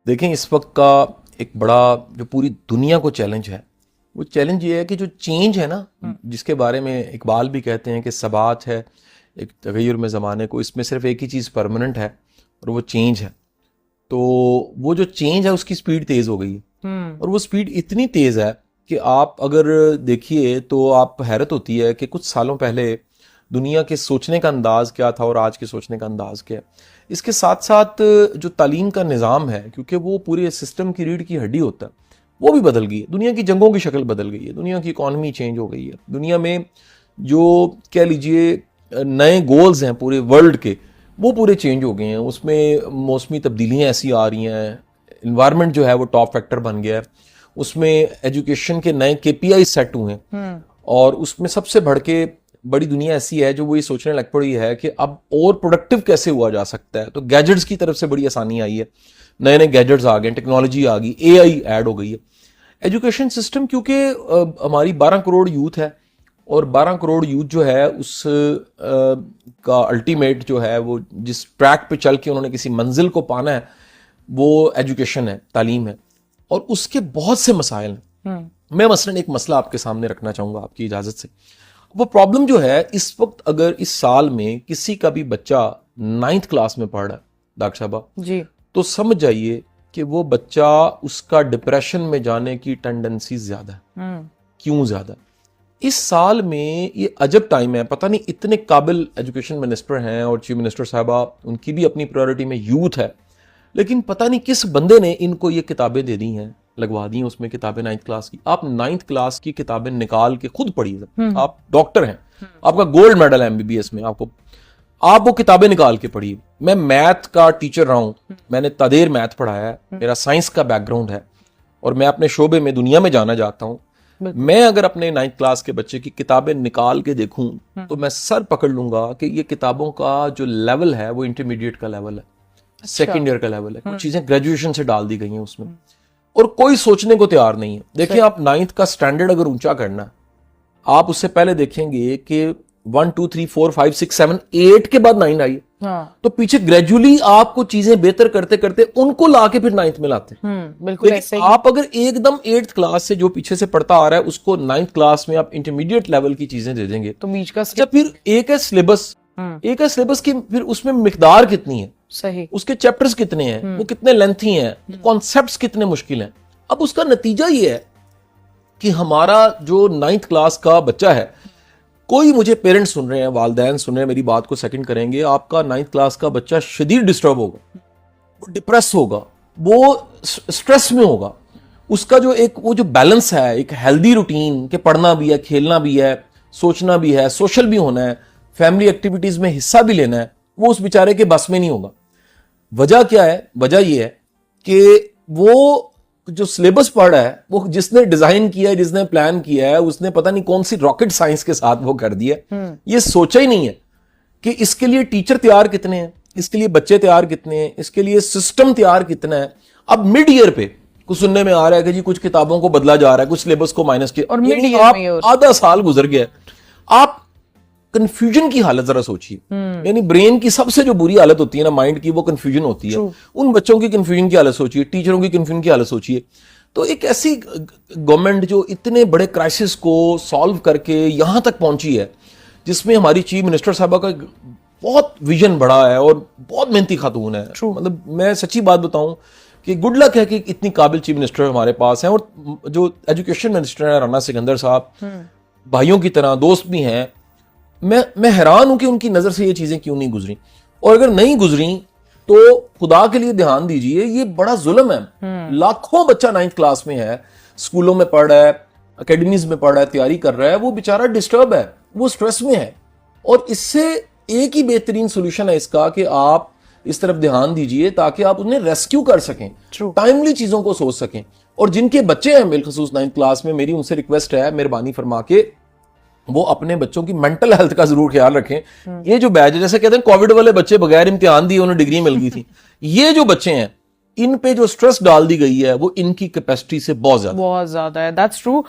देखें, इस वक्त का एक बड़ा जो पूरी दुनिया को चैलेंज है, वो चैलेंज ये है कि जो चेंज है ना, जिसके बारे में इकबाल भी कहते हैं कि सबात है एक तगय्युर में ज़माने को, इसमें सिर्फ एक ही चीज़ परमानेंट है और वो चेंज है। तो वो जो चेंज है उसकी स्पीड तेज़ हो गई है और वो स्पीड इतनी तेज़ है कि आप अगर देखिए तो आप हैरत होती है कि कुछ सालों पहले दुनिया के सोचने का अंदाज़ क्या था और आज के सोचने का अंदाज़ क्या है। इसके साथ साथ जो तालीम का निज़ाम है, क्योंकि वो पूरे सिस्टम की रीढ़ की हड्डी होता है, वो भी बदल गई है। दुनिया की जंगों की शक्ल बदल गई है, दुनिया की इकॉनमी चेंज हो गई है, दुनिया में जो कह लीजिए नए गोल्स हैं पूरे वर्ल्ड के, वो पूरे चेंज हो गए हैं। उसमें मौसमी तब्दीलियाँ ऐसी आ रही हैं, इन्वायरमेंट जो है वो टॉप फैक्टर बन गया है, उसमें एजुकेशन के नए KPI सेट हुए हैं और उसमें सबसे बड़ी दुनिया ऐसी है जो वो ये सोचने लग पड़ी है कि अब और प्रोडक्टिव कैसे हुआ जा सकता है। तो गैजेट्स की तरफ से बड़ी आसानी आई है, नए नए गैजेट्स आ गए, टेक्नोलॉजी आ गई, AI ऐड हो गई है। एजुकेशन सिस्टम, क्योंकि हमारी 12 करोड़ यूथ है और 12 करोड़ यूथ जो है उस का अल्टीमेट जो है वो जिस ट्रैक पे चल के उन्होंने किसी मंजिल को पाना है वो एजुकेशन है, तालीम है, और उसके बहुत से मसाइल हैं। मैं मसलन एक मसला आपके सामने रखना चाहूंगा आपकी इजाजत से। वो प्रॉब्लम जो है, इस वक्त अगर इस साल में किसी का भी बच्चा 9th क्लास में पढ़ रहा है डॉक्टर साहबा जी, तो समझ जाइए कि वो बच्चा, उसका डिप्रेशन में जाने की टेंडेंसी ज्यादा है। क्यों ज्यादा? इस साल में ये अजब टाइम है, पता नहीं इतने काबिल एजुकेशन मिनिस्टर हैं और चीफ मिनिस्टर साहबा, उनकी भी अपनी प्रायोरिटी में यूथ है, लेकिन पता नहीं किस बंदे ने इनको ये किताबें दे दी हैं, लगवा दी हैं उसमें किताबें 9th क्लास की। आप 9th क्लास की किताबें निकाल के खुद पढ़िए। आप डॉक्टर हैं, आपका गोल्ड मेडल है MBBS में, आप वो किताबें निकाल के पढ़िए। मैं मैथ का टीचर रहा हूं, मैंने तादेर मैथ पढ़ाया है, मेरा साइंस का बैकग्राउंड है और मैं अपने शोबे में दुनिया में जाना चाहता हूं। मैं अगर अपने 9th क्लास के बच्चे की किताबें निकाल के देखूं तो मैं सर पकड़ लूंगा कि ये किताबों का जो लेवल है वो इंटरमीडिएट का लेवल है, सेकेंड ईयर का लेवल है। कुछ चीजें ग्रेजुएशन से डाल दी गई हैं उसमें और कोई सोचने को तैयार नहीं है। देखिए, आप 9th का स्टैंडर्ड अगर ऊंचा करना है, आप उससे पहले देखेंगे कि 1 2 3 4 5 6 7 8 के बाद 9 आई। तो पीछे ग्रेजुअली आपको चीजें बेहतर करते करते उनको लाके फिर 9th में लाते हैं। बिल्कुल ऐसे ही। आप अगर एकदम 8th क्लास से जो पीछे से पढ़ता आ रहा है उसको 9th क्लास में आप इंटरमीडिएट लेवल की चीजें दे देंगे तो बीच का जब फिर एक है सिलेबस की, फिर उसमें मिकदार कितनी है, सही, उसके चैप्टर्स कितने हैं, वो कितने लेंथी हैं, कॉन्सेप्ट्स कितने मुश्किल हैं। अब उसका नतीजा ये है कि हमारा जो 9th क्लास का बच्चा है, कोई मुझे पेरेंट्स सुन रहे हैं, वालिदैन सुन रहे हैं, मेरी बात को सेकंड करेंगे, आपका 9th क्लास का बच्चा शदीद डिस्टर्ब होगा, वो डिप्रेस होगा, वो स्ट्रेस में होगा। उसका जो एक वो जो बैलेंस है, एक हेल्दी रूटीन के पढ़ना भी है, खेलना भी है, सोचना भी है, सोशल भी होना है, फैमिली एक्टिविटीज में हिस्सा भी लेना है, वो उस बेचारे के बस में नहीं होगा। वजह क्या है? वजह ये है कि वो जो सिलेबस पढ़ रहा है, वो जिसने डिजाइन किया है, जिसने प्लान किया है, उसने पता नहीं कौन सी रॉकेट साइंस के साथ वो कर दिया। ये सोचा ही नहीं है कि इसके लिए टीचर तैयार कितने हैं, इसके लिए बच्चे तैयार कितने हैं, इसके लिए सिस्टम तैयार कितना है। अब मिड ईयर पे कुछ सुनने में आ रहा है कि जी कुछ किताबों को बदला जा रहा है, कुछ सिलेबस को माइनस किया, और मिड ईयर आधा साल गुजर गया। आप कंफ्यूजन की हालत जरा सोचिए, यानी ब्रेन की सबसे जो बुरी हालत होती है ना, माइंड की, वो कंफ्यूजन होती है। उन बच्चों की कंफ्यूजन की हालत सोचिए, टीचरों की कंफ्यूजन की हालत सोचिए। तो एक ऐसी गवर्नमेंट जो इतने बड़े क्राइसिस को सॉल्व करके यहां तक पहुंची है, जिसमें हमारी चीफ मिनिस्टर साहबा का बहुत विजन बड़ा है और बहुत मेहनती खातून है। मतलब मैं सच्ची बात बताऊं कि गुड लक है कि इतनी काबिल चीफ मिनिस्टर हमारे पास हैं, और जो एजुकेशन मिनिस्टर है राना सिकंदर साहब, भाइयों की तरह दोस्त भी हैं। मैं हैरान हूं कि उनकी नजर से ये चीजें क्यों नहीं गुजरी, और अगर नहीं गुजरी तो खुदा के लिए ध्यान दीजिए, ये बड़ा जुल्म है। लाखों बच्चा 9th क्लास में है, स्कूलों में पढ़ रहा है, एकेडमीज में पढ़ रहा है, तैयारी कर रहा है, वो बेचारा डिस्टर्ब है, वो स्ट्रेस में है। और इससे एक ही बेहतरीन सोल्यूशन है इसका कि आप इस तरफ ध्यान दीजिए ताकि आप उन्हें रेस्क्यू कर सकें, टाइमली चीजों को सोच सकें। और जिनके बच्चे हैं बिलखसूस 9th क्लास में, मेरी उनसे रिक्वेस्ट है, मेहरबानी फरमा के वो अपने बच्चों की मेंटल हेल्थ का जरूर ख्याल रखें। ये जो बैच, जैसे कहते हैं कोविड वाले बच्चे बगैर इम्तिहान दिए उन्हें डिग्री मिल गई थी, ये जो बच्चे हैं इन पे जो स्ट्रेस डाल दी गई है वो इनकी कैपेसिटी से बहुत ज्यादा है। That's true.